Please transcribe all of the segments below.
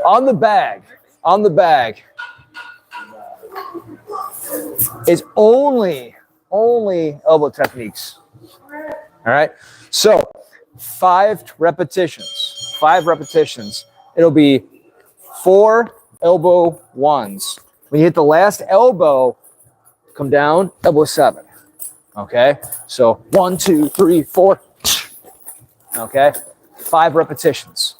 on the bag is only elbow techniques. All right. So 5 repetitions. It'll be 4 elbow ones. When you hit the last elbow, come down, elbow 7. Okay. So 1, 2, 3, 4. Okay. 5 repetitions.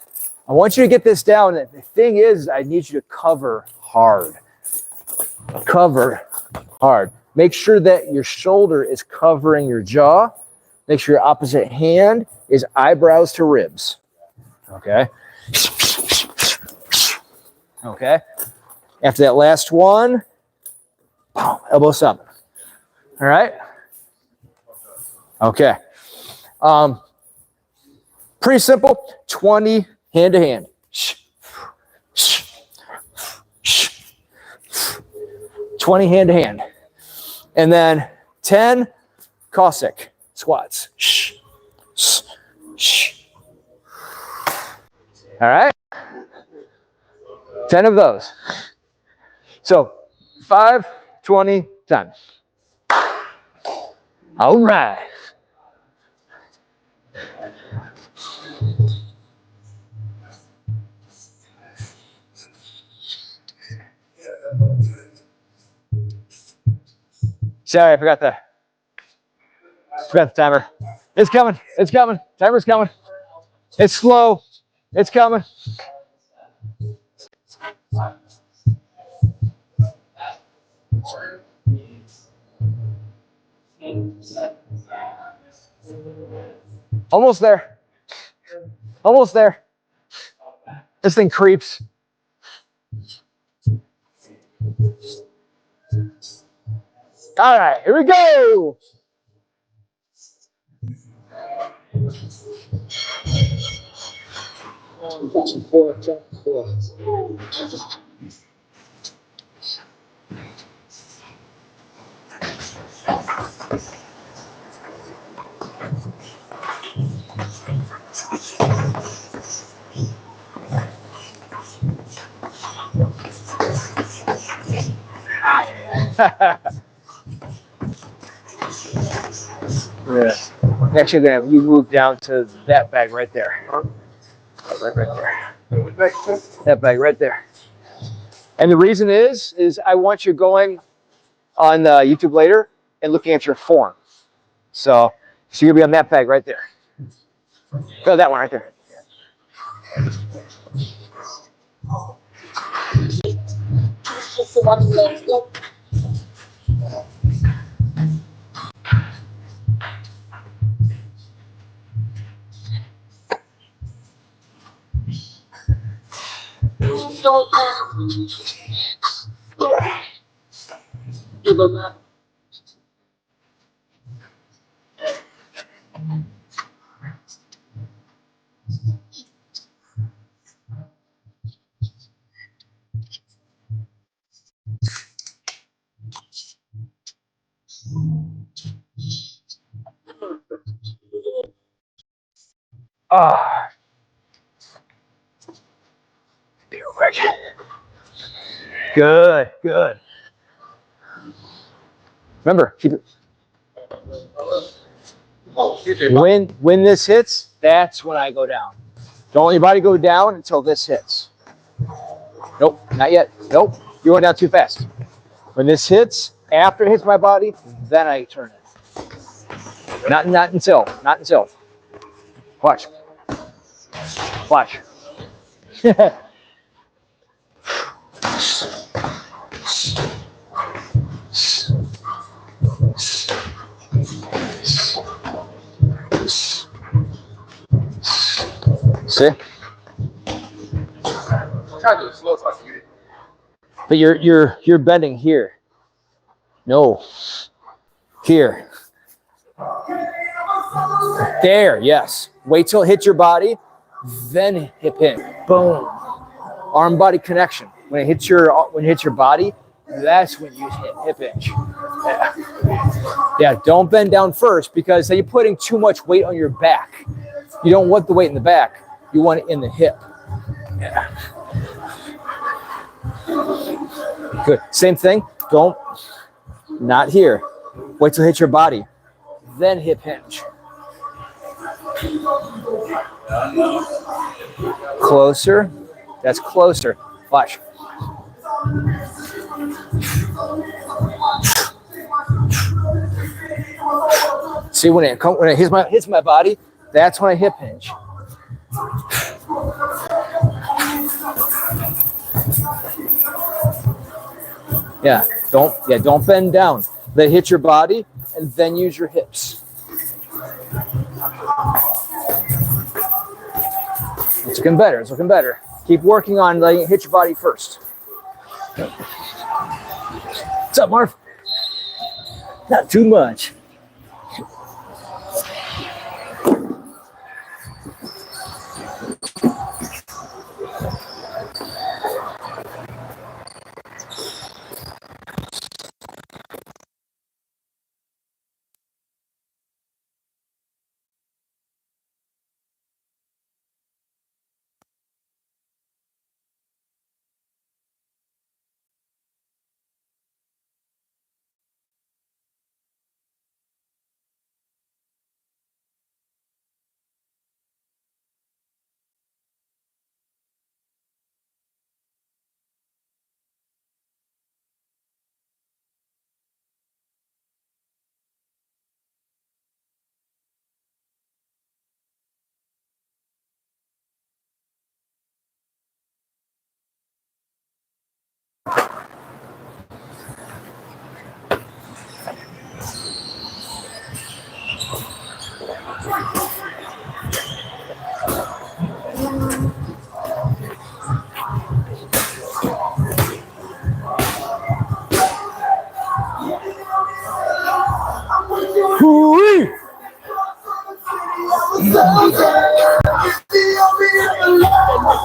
I want you to get this down. The thing is, I need you to cover hard. Cover hard. Make sure that your shoulder is covering your jaw. Make sure your opposite hand is eyebrows to ribs. Okay. Okay. After that last one, boom, elbow 7. All right. Okay. Pretty simple. 20 hand to hand. 20 hand to hand. And then 10 Cossack squats. All right. 10 of those. So 5, 20, 10. All right. Sorry, I forgot the timer. It's coming. It's coming. Timer's coming. It's slow. It's coming. Almost there. Almost there. This thing creeps. All right, here we go. Yeah. I'm actually gonna have you move down to that bag right there. Right there. That bag right there. And the reason is I want you going on YouTube later and looking at your form. So you're gonna be on that bag right there. Go that one right there. Ah. Good, good. Remember, keep it. When this hits, that's when I go down. Don't let your body go down until this hits. Nope, not yet. Nope, you're going down too fast. When this hits, after it hits my body, then I turn it. Not until. Watch. Watch. See? Try to do it slow so I can get it. But you're bending here. No. Here. There, yes. Wait till it hits your body, then hip hinge. Boom. Arm body connection. When it hits your body, that's when you hit hip hinge. Yeah, don't bend down first because then you're putting too much weight on your back. You don't want the weight in the back. You want it in the hip. Yeah. Good. Same thing. Don't, not here. Wait till it hits your body. Then hip hinge. Closer. That's closer. Watch. See, when it hits my body, that's when I hip hinge. Don't bend down. Let it hit your body and then use your hips. It's looking better. It's looking better. Keep working on letting it hit your body first. What's up, Marv? Not too much.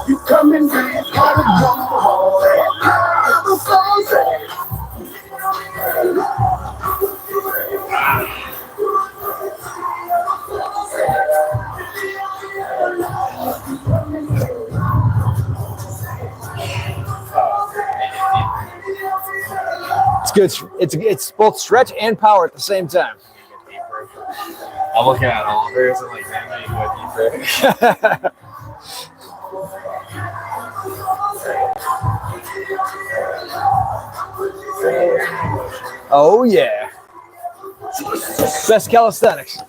You coming It's good. It's both stretch and power at the same time. I'm looking at all of hers and like, damn, you go deeper. Oh yeah. Best calisthenics.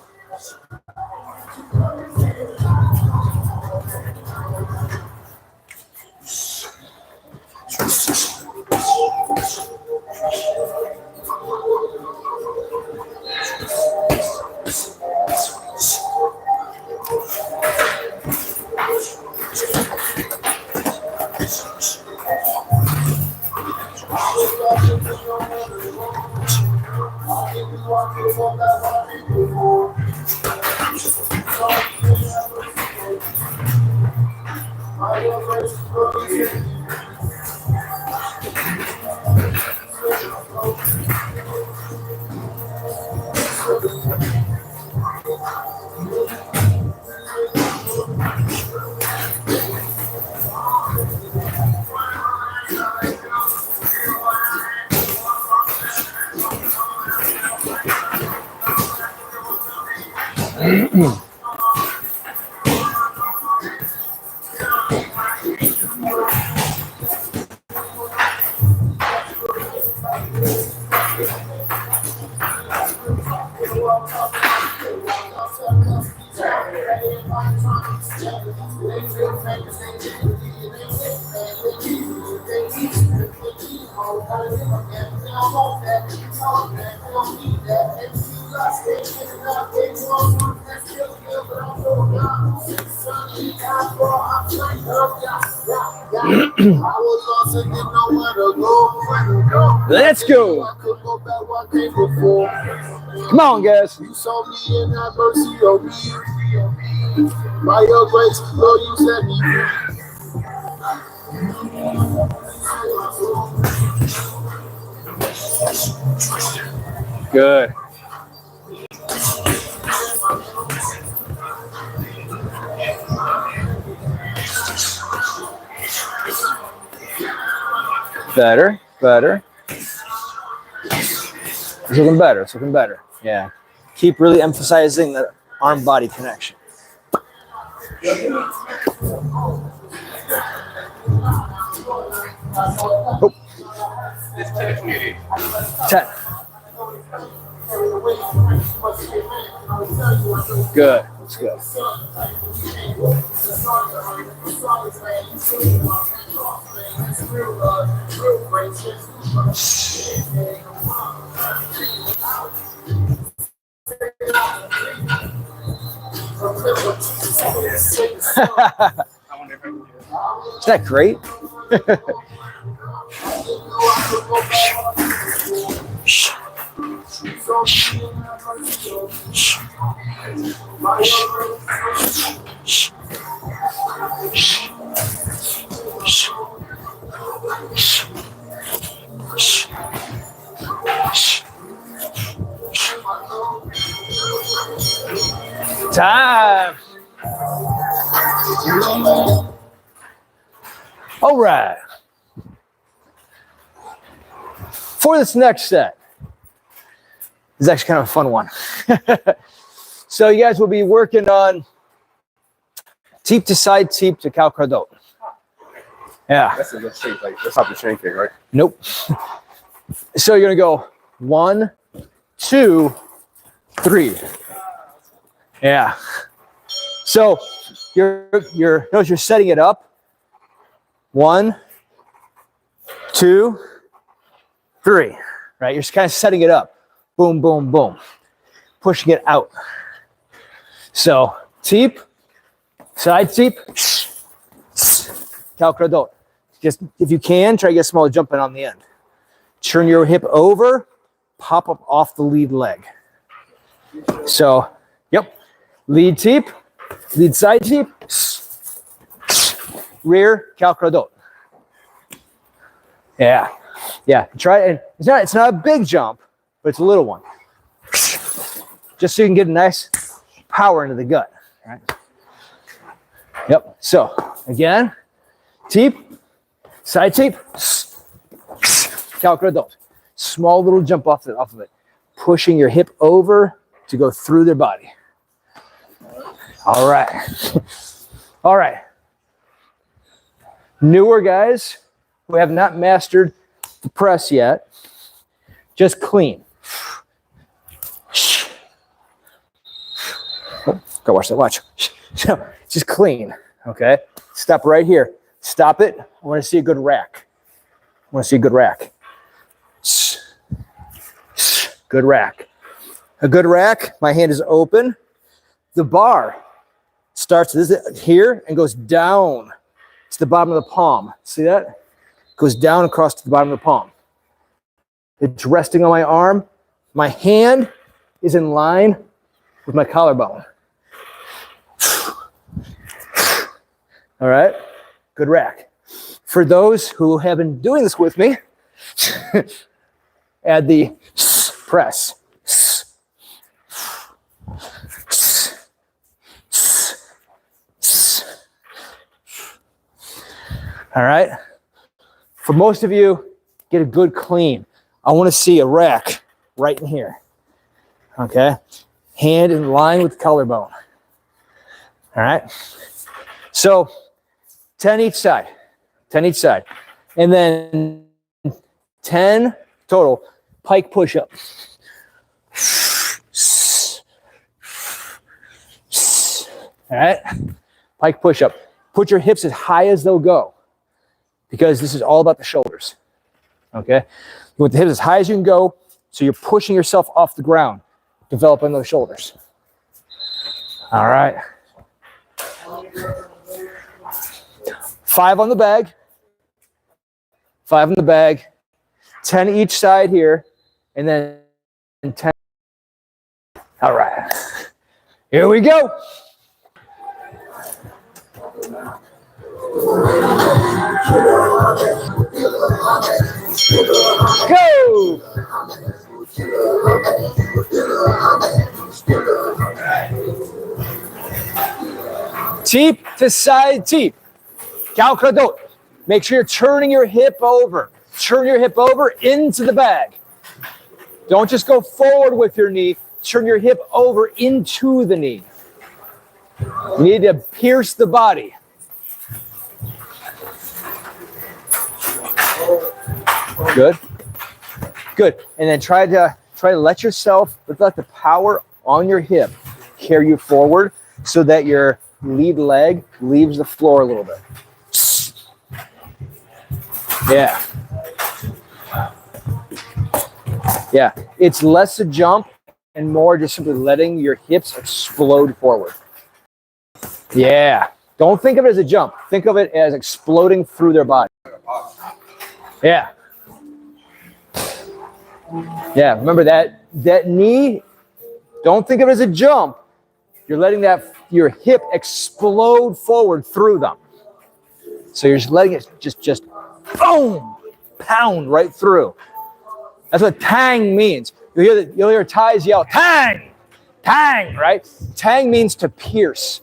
Let's go. Come on, guys. You saw me and have mercy on me. By your grace, Lord, you set me free. Good. Better. better. It's looking better. It's looking better. Yeah. Keep really emphasizing the arm-body connection. Oh. 10. Good. That's good. Isn't that great? Time. All right. For this next set, this is actually kind of a fun one. So you guys will be working on teep to side, teep to cow cradot. Yeah. That's a shape, like that's not the chain kick, right? Nope. So you're gonna go 1, 2, 3. Yeah. So notice you're setting it up. 1, 2, 3. Right? You're just kind of setting it up. Boom, boom, boom. Pushing it out. So teep, side teep, cow cradot. Just if you can, try to get small jumping on the end. Turn your hip over, pop up off the lead leg. So, yep. Lead teep, lead side teep, rear cow cradot. Yeah. Yeah. Try it. It's not a big jump, but it's a little one. Just so you can get a nice power into the gut. Right? Yep. So again, teep, side teep, cow cradot. Small little jump off of it. Pushing your hip over to go through their body. All right. All right. Newer guys who have not mastered the press yet, just clean. Oh, go watch that, watch. Just clean, okay? Stop right here. Stop it. I want to see a good rack. I want to see a good rack. Good rack. A good rack, my hand is open. The bar starts here and goes down to the bottom of the palm. See that? Goes down across to the bottom of the palm. It's resting on my arm. My hand is in line with my collarbone. All right, good rack. For those who have been doing this with me, add the press. All right. For most of you, get a good clean. I want to see a rack right in here. Okay. Hand in line with the collarbone. All right. So 10 each side. 10 each side. And then 10 total pike push-up. All right. Pike push-up. Put your hips as high as they'll go, because this is all about the shoulders. Okay? You want the hips as high as you can go, so you're pushing yourself off the ground, developing those shoulders. All right. 5 on the bag. 5 on the bag. 10 each side here, and then 10. All right. Here we go. Go! Teep to side teep. Cow cradot. Make sure you're turning your hip over. turn your hip over into the bag. Don't just go forward with your knee. Turn your hip over into the knee. You need to pierce the body. Good. Good. And then try to let yourself, let the power on your hip carry you forward so that your lead leg leaves the floor a little bit. Yeah. Yeah. It's less a jump and more just simply letting your hips explode forward. Yeah. Don't think of it as a jump. Think of it as exploding through their body. Yeah. Yeah. Remember that knee, don't think of it as a jump. You're letting your hip explode forward through them. So you're just letting it just boom, pound right through. That's what tang means. You'll hear Thais yell, tang, tang, right? Tang means to pierce.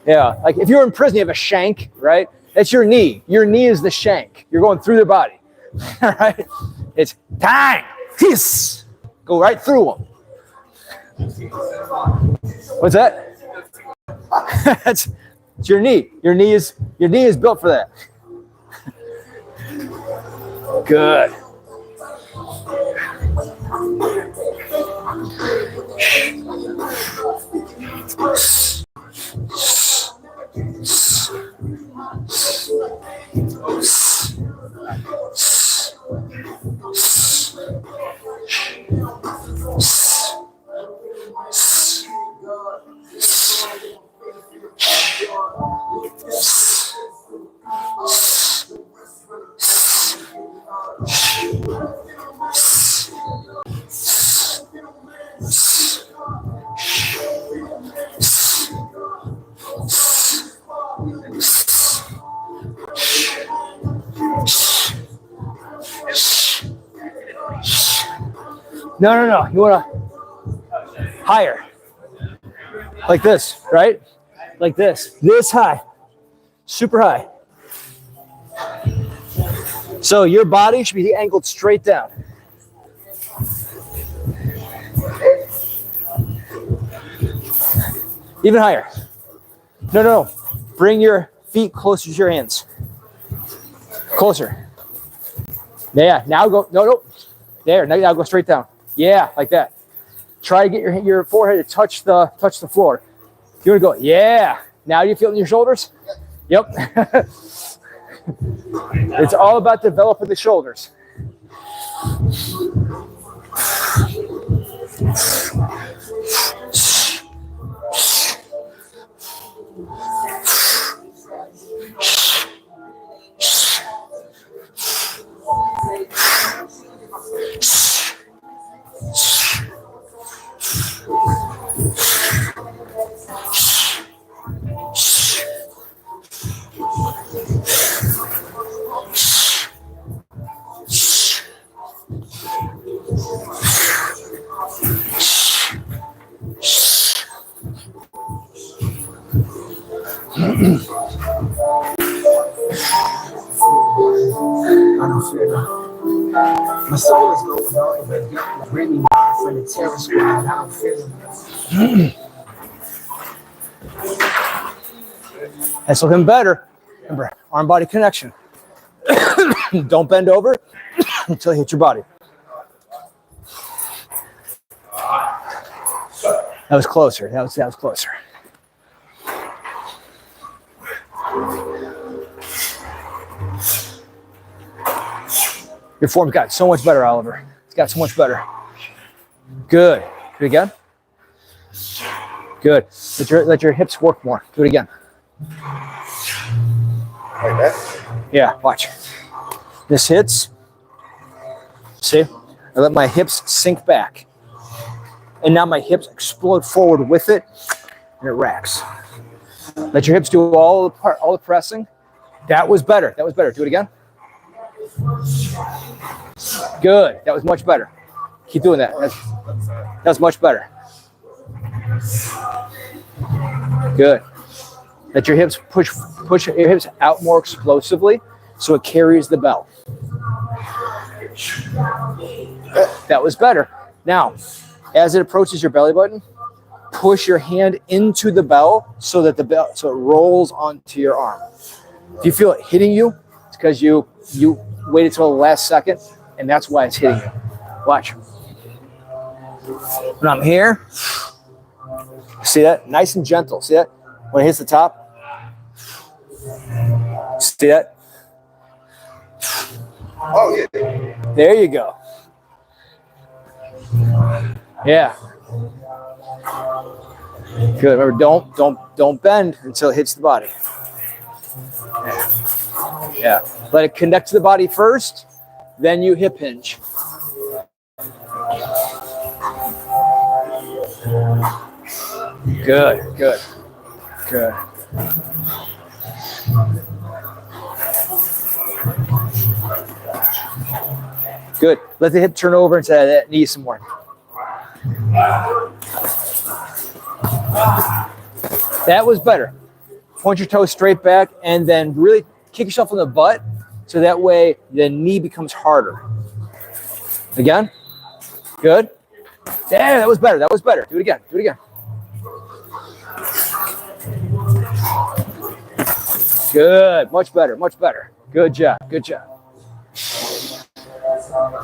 Yeah, like if you're in prison, you have a shank, right? That's your knee. Your knee is the shank. You're going through their body, right? It's tang, hiss, go right through them. What's that? It's your knee. Your knee is built for that. Good. No. You want to higher. Like this, right? Like this. This high. Super high. So your body should be angled straight down. Even higher. No. Bring your feet closer to your hands. Closer. Yeah, now go, no. There, now go straight down. Yeah, like that. Try to get your forehead to touch the floor. You want to go, yeah. Now you feel it in your shoulders? Yep. It's all about developing the shoulders. My soul is going all the way down, like Remy from the terror squad. I don't feel it. That's looking better. Remember, arm-body connection. Don't bend over until you hit your body. That was closer. That was closer. Your form's got so much better, Oliver. It's got so much better. Good. Do it again. Good. Let your hips work more. Do it again. Like that? Yeah, watch. This hits. See? I let my hips sink back. And now my hips explode forward with it, and it racks. Let your hips do all the pressing. That was better. That was better. Do it again. Good. That was much better. Keep doing that. That's much better. Good. Let your hips push your hips out more explosively so it carries the bell. That was better. Now, as it approaches your belly button, push your hand into the bell so that it rolls onto your arm. If you feel it hitting you, it's because you waited till the last second, and that's why it's hitting you. Watch. When I'm here, see that? Nice and gentle. See that? When it hits the top. See that? Oh, yeah. There you go. Yeah. Good. Remember, don't bend until it hits the body. Yeah. Let it connect to the body first, then you hip hinge. Good, good, good. Good. Let the hip turn over into that knee some more. That was better. Point your toes straight back and then really kick yourself in the butt so that way the knee becomes harder. Again. Good. Yeah, that was better. That was better. Do it again. Do it again. Good. Much better. Much better. Good job. Good job.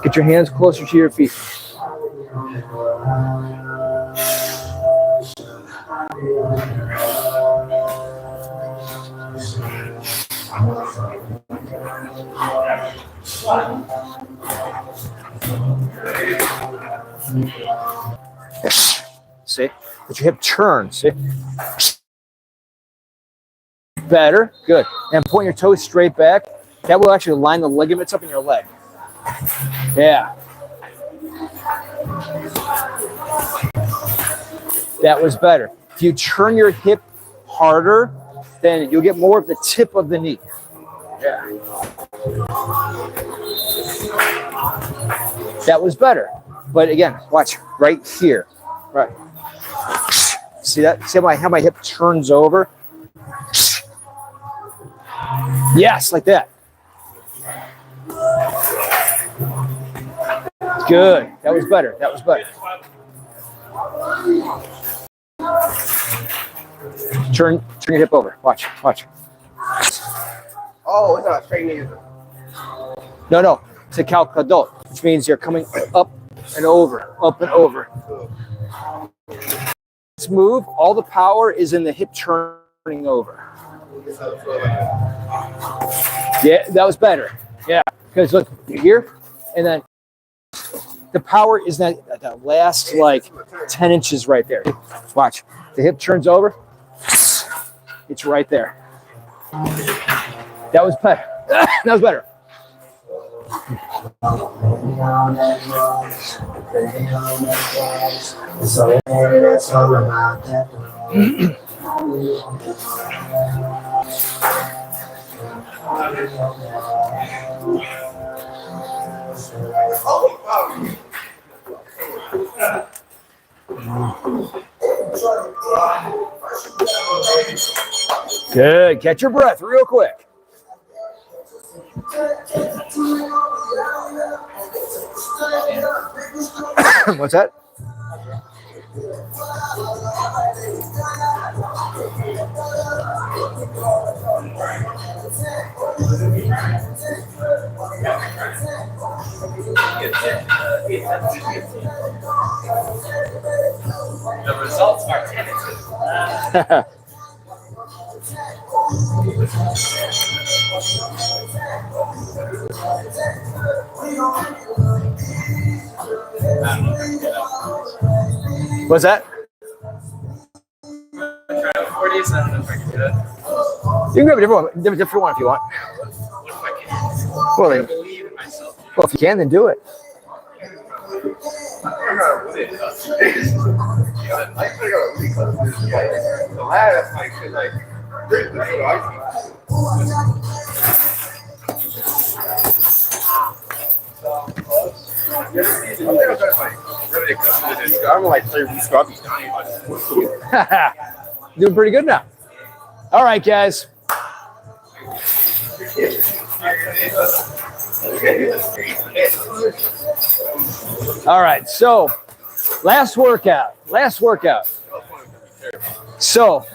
Get your hands closer to your feet. See? Let your hip turn. See? Better. Good. And point your toes straight back. That will actually line the ligaments up in your leg. Yeah. That was better. If you turn your hip harder, then you'll get more of the tip of the knee. Yeah. That was better. But again, watch right here. Right. See that? See how my hip turns over? Yes, like that. Good. That was better. That was better. Turn your hip over. Watch. Watch. Oh, it's not straightening. No. It's a calcadot, which means you're coming up and over, up and over. This move, all the power is in the hip turning over. Yeah, that was better. Yeah, because look, you're here, and then the power is that last like 10 inches right there. Watch. The hip turns over. It's right there. That was better. That was better. Good. Catch your breath real quick. What's that? The results are tentative. What's that? 40s, I don't know if I can do it. You can grab a different one if you want. What if I can? Well, I then, believe in myself. well, if you can, then do it. The last, like, I'm like 3 weeks ago. Doing pretty good now. All right, guys. All right, so last workout. So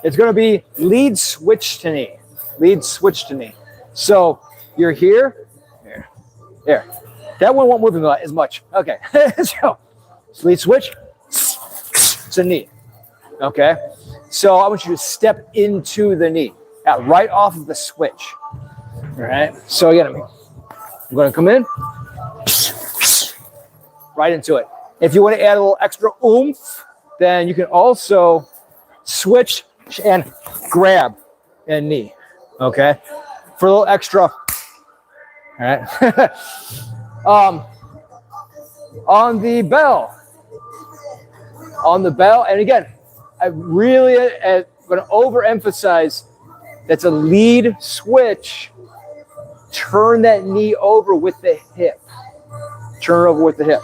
it's going to be lead switch to knee. Lead switch to knee. So you're here. Here. That one won't move as much. Okay. So lead switch to knee. Okay. So I want you to step into the knee. Right off of the switch. All right. So again, I'm going to come in. Right into it. If you want to add a little extra oomph, then you can also switch and grab and knee. Okay. For a little extra. All right. On the bell, and again, I really am going to overemphasize that's a lead switch. Turn that knee over with the hip. Turn it over with the hip.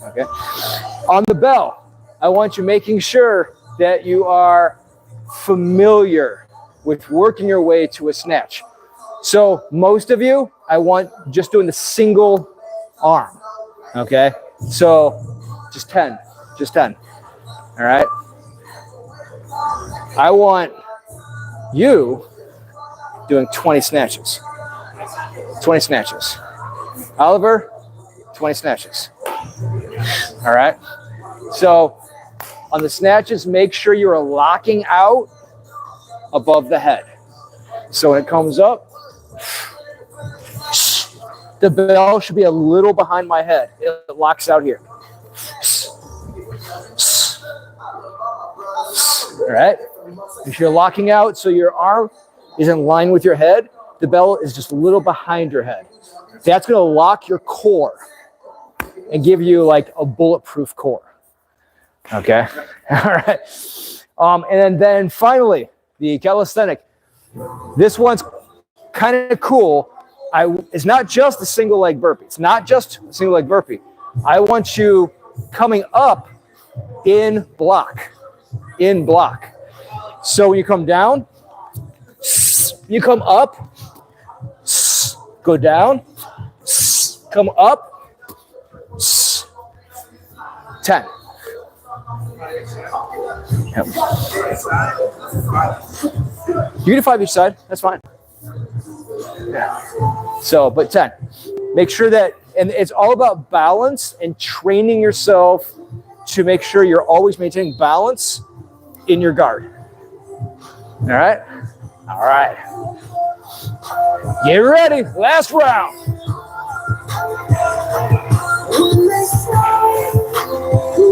Okay. On the bell, I want you making sure that you are familiar with working your way to a snatch. So most of you, I want just doing the single arm. Okay. So just 10. All right. I want you doing 20 snatches. 20 snatches. Oliver, 20 snatches. All right. So on the snatches, make sure you are locking out above the head. So when it comes up, the bell should be a little behind my head. It locks out here. All right. If you're locking out so your arm is in line with your head, the bell is just a little behind your head. That's going to lock your core and give you like a bulletproof core. Okay. All right. And then finally, the calisthenic. This one's kind of cool. It's not just a single leg burpee. It's not just a single leg burpee. I want you coming up in block. In block. So when you come down, you come up, go down, come up, 10. Yep. You can do 5 each side. That's fine. Yeah. So, but 10. Make sure that, and it's all about balance and training yourself to make sure you're always maintaining balance in your guard. All right? All right. Get ready. Last round.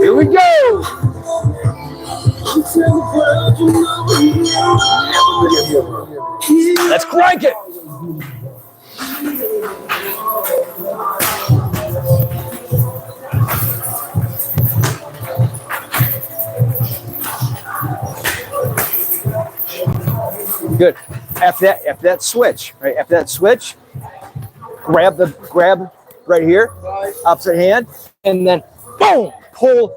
Here we go. Let's crank it. Good. After that switch, right? After that switch, grab right here, opposite hand, and then boom, pull,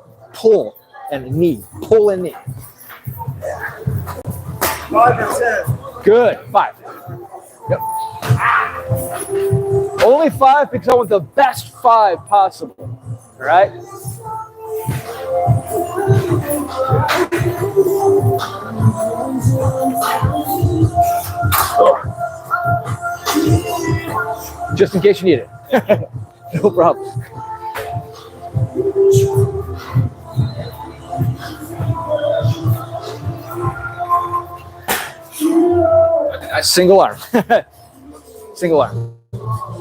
and knee, pull and knee. Yeah. 5 and 10. Good. 5. Yep. Only 5 because I want the best 5 possible. All right. Just in case you need it. No problem. Single arm. Single arm.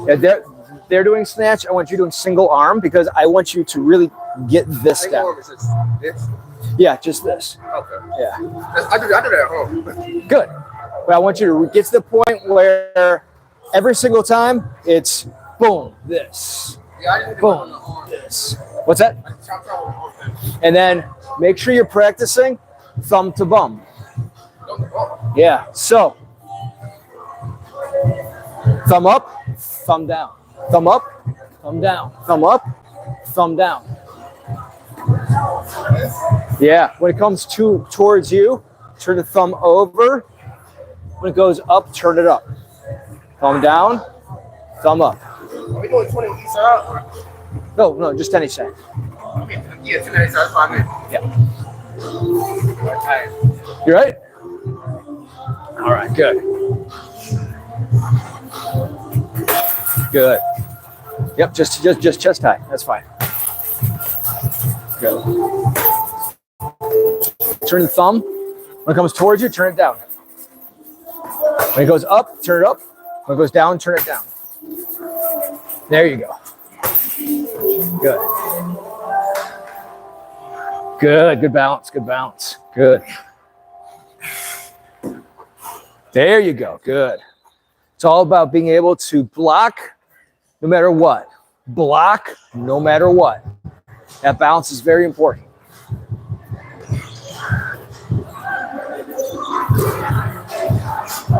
Yeah, they're doing snatch. I want you doing single arm because I want you to really get this down. Yeah, just this. Okay. Yeah. I do that at home. Good. But I want you to get to the point where every single time it's boom, this. Yeah, boom, this. What's that? And then make sure you're practicing thumb to bum. Yeah. So thumb up, thumb down. Thumb up, thumb down. Thumb up, thumb down. Yeah. When it comes towards you, turn the thumb over. When it goes up, turn it up. Thumb down, Thumb up. Are we doing 20 each side? Or? No, no, just any side. Okay, yeah, 20 each side. That's fine. Yeah. You right? All right, good. Good. Yep, just chest high. That's fine. Good. Turn the thumb. When it comes towards you, turn it down. When it goes up, turn it up. When it goes down, turn it down. There you go. Good. Good. Good balance. Good balance. Good. There you go. Good. It's all about being able to block no matter what. Block no matter what. That balance is very important.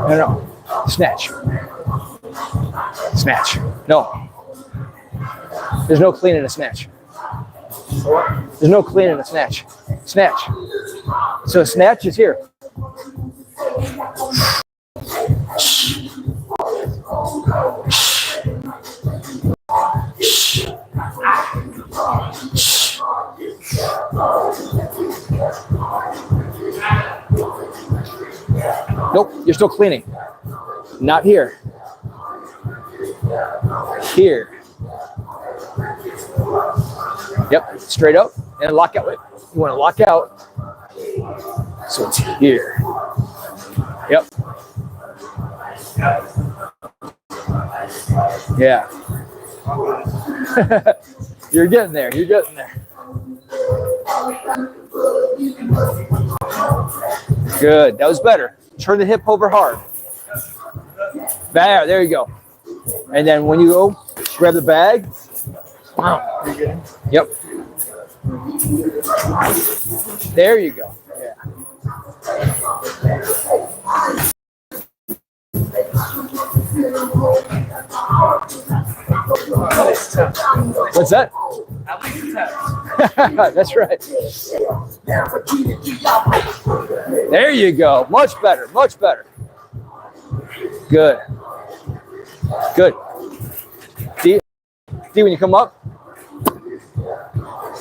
No. Snatch. Snatch. No. There's no clean in a snatch. There's no clean in a snatch. Snatch. So a snatch is here. Nope, you're still cleaning. Not here. Here. Yep, straight up and lock out. You want to lock out. So it's here. Yep. Yeah. You're getting there. You're getting there. Good. That was better. Turn the hip over hard. There you go. And then when you go, grab the bag. Yep. There you go. Yeah. What's that? That's right. There you go. Much better. Much better. Good. Good. D, when you come up,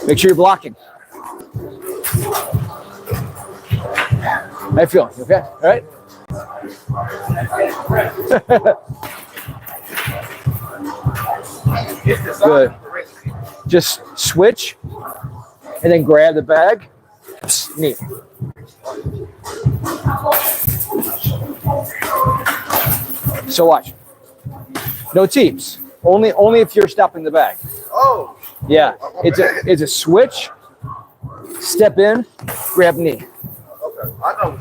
make sure you're blocking. How you feeling? You okay? All right? Good. Just switch and then grab the bag. Neat. So watch. No teeps. Only if you're stopping the bag. Oh. Yeah. It's a switch. Step in, grab knee. Okay. I know.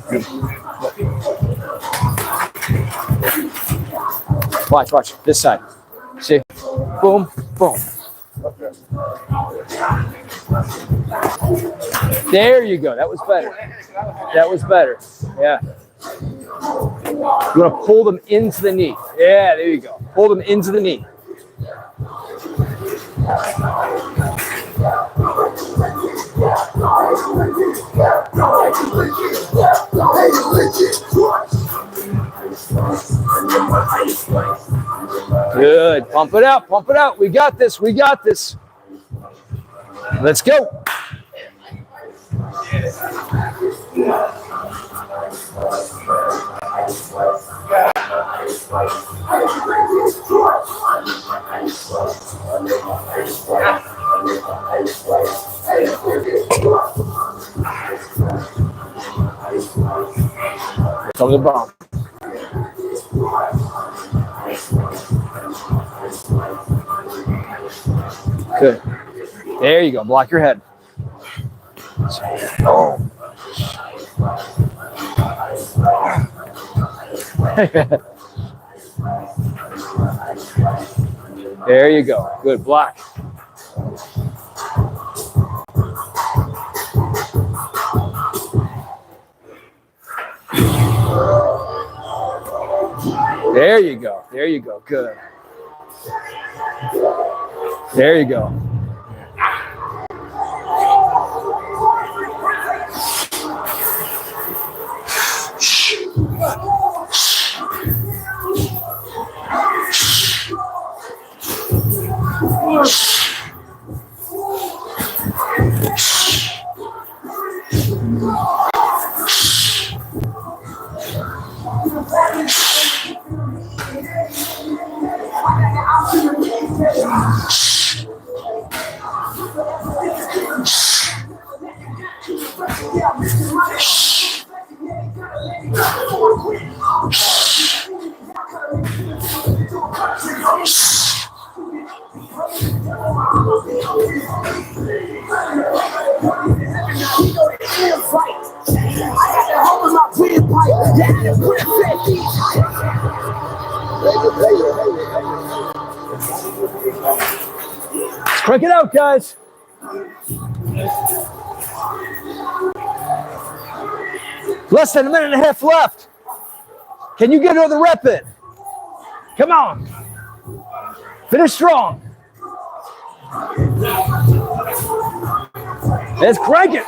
Watch. This side. See? Boom, boom. Okay. There you go. That was better. That was better. Yeah. You want to pull them into the knee. Yeah, there you go. Pull them into the knee. Good. Pump it out. Pump it out. We got this. We got this. Let's go. From the bomb. Good. There you go. Block your head. Oh. There you go. Good block. There you go. There you go. Good. There you go. Let's crank it out, guys. Less than a minute and a half left. Can you get another rep in? Come on. Finish strong. Let's crank it.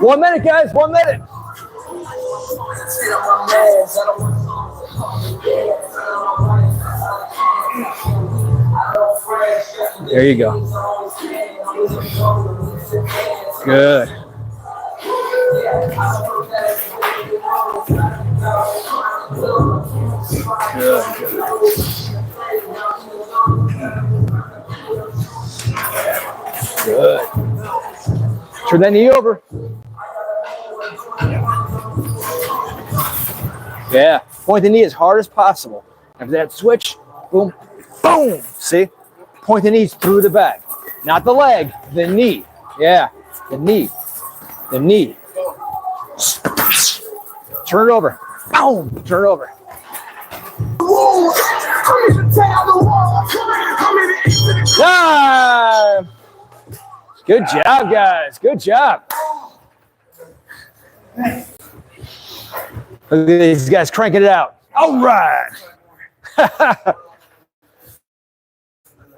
1 minute, guys. 1 minute. There you go. Good. Good. Turn that knee over. Yeah. Point the knee as hard as possible. After that switch, boom, boom. See? Point the knees through the bag. Not the leg, the knee. Yeah. The knee. The knee. Turn it over. Boom. Turn it over. Time. Good job, guys. Good job. Look at these guys cranking it out. All right.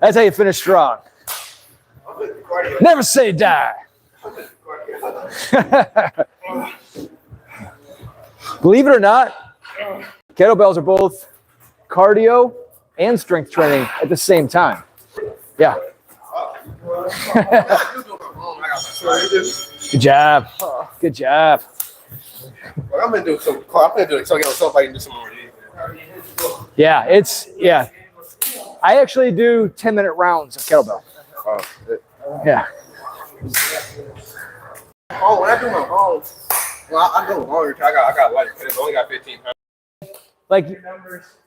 That's how you finish strong. Never say die. Believe it or not, kettlebells are both cardio and strength training at the same time. Yeah. Good job. Good job. I'm gonna do some. I'm gonna do it so I can do some more. Yeah, yeah. I actually do 10-minute rounds of kettlebell. Yeah. Oh, when I do my arms, well, I go longer. I got light because it's only got 15 pounds. Like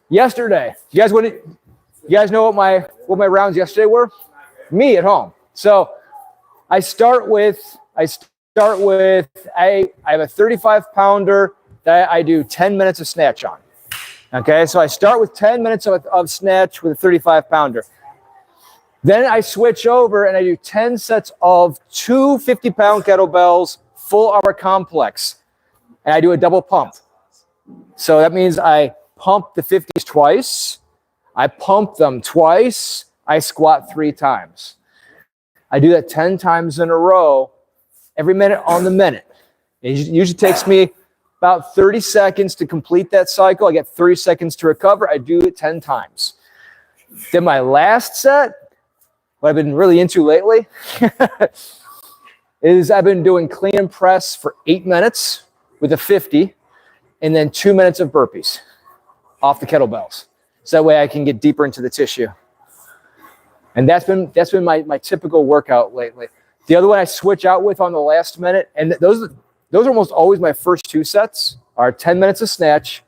yesterday, you guys know what my rounds yesterday were? Me at home. So I start with I have a 35-pounder that I do 10 minutes of snatch on. Okay, so I start with 10 minutes of snatch with a 35-pounder. Then I switch over and I do 10 sets of 2 50-pound kettlebells, full hour complex. And I do a double pump. So that means I pump the 50s twice. I pump them twice. I squat 3 times. I do that 10 times in a row, every minute on the minute. It usually takes me about 30 seconds to complete that cycle. I get 30 seconds to recover. I do it 10 times. Then my last set, what I've been really into lately, is I've been doing clean and press for 8 minutes with a 50, and then 2 minutes of burpees off the kettlebells. So that way I can get deeper into the tissue. And that's been my typical workout lately. The other one I switch out with on the last minute, and those are almost always my first 2 sets, are 10 minutes of snatch,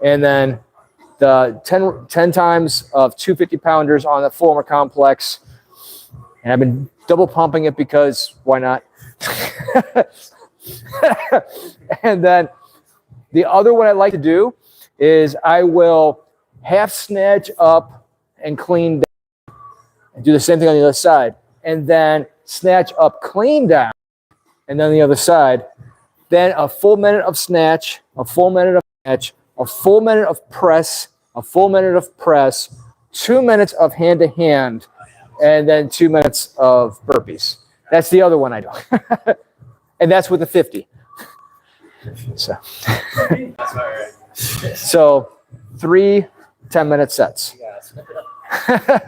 and then the 10 times of 2 50-pounders on the full armor complex. And I've been double pumping it because why not? And then the other one I like to do is I will half snatch up and clean down and do the same thing on the other side. And then snatch up, clean down, and then the other side. Then a full minute of snatch, a full minute of snatch, a full minute of press, a full minute of press, 2 minutes of hand-to-hand, and then 2 minutes of burpees. That's the other one I do. And that's with a 50. So 3 10-minute sets. Yeah, snip it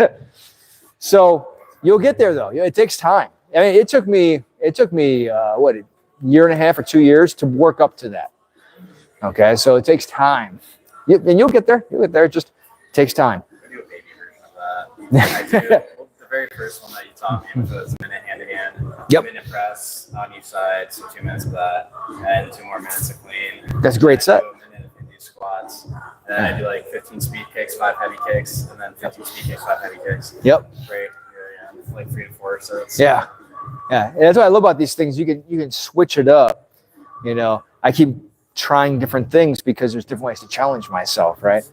up. So you'll get there though. It takes time. I mean, it took me what, a year and a half or 2 years to work up to that. Okay, so it takes time. And you'll get there. You'll get there. It just takes time. I do a baby version of that. I do the very first one that you taught me, which was minute hand to hand. Yep. Minute press on each side, so 2 minutes of that, and 2 more minutes of clean. That's a great set. I do a minute of Hindu squats. And then I do like 15 speed kicks, 5 heavy kicks, and then 15 speed kicks, 5 heavy kicks. Yep. Great. Yeah, like 3 to 4 sets. Yeah. Yeah. And that's what I love about these things. You can switch it up. You know, I keep trying different things because there's different ways to challenge myself, right?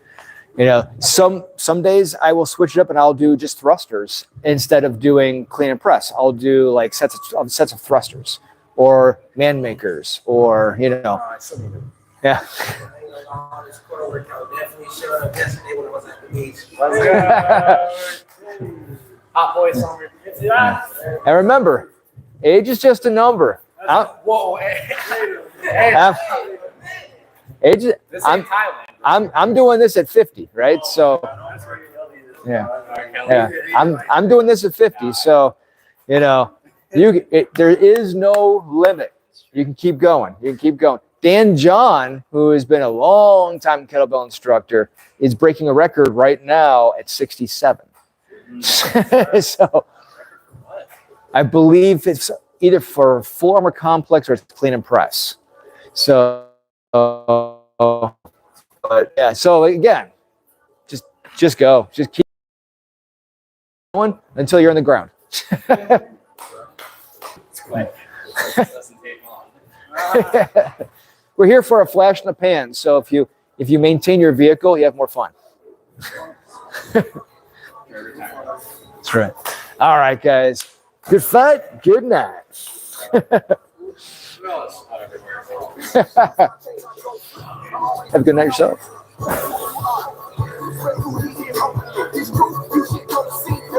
You know, some days I will switch it up and I'll do just thrusters instead of doing clean and press. I'll do like sets of thrusters or man makers or, you know. I still need to. Yeah. This core workout definitely showed up yesterday when I was at the beach. Let's go. Hot boy summer. And remember, age is just a number. Whoa. Age, This ain't Thailand. I'm doing this at 50, right? So yeah. I'm doing this at 50, so you know, there is no limit. You can keep going. You can keep going. Dan John, who has been a long time kettlebell instructor, is breaking a record right now at 67. So I believe it's either for full armor complex or it's clean and press. So but yeah, so again, just go. Just keep going until you're on the ground. It's quick. It doesn't take long. We're here for a flash in the pan. So if you maintain your vehicle, you have more fun. That's right. All right, guys. Good fight. Good night. Have a good night yourself.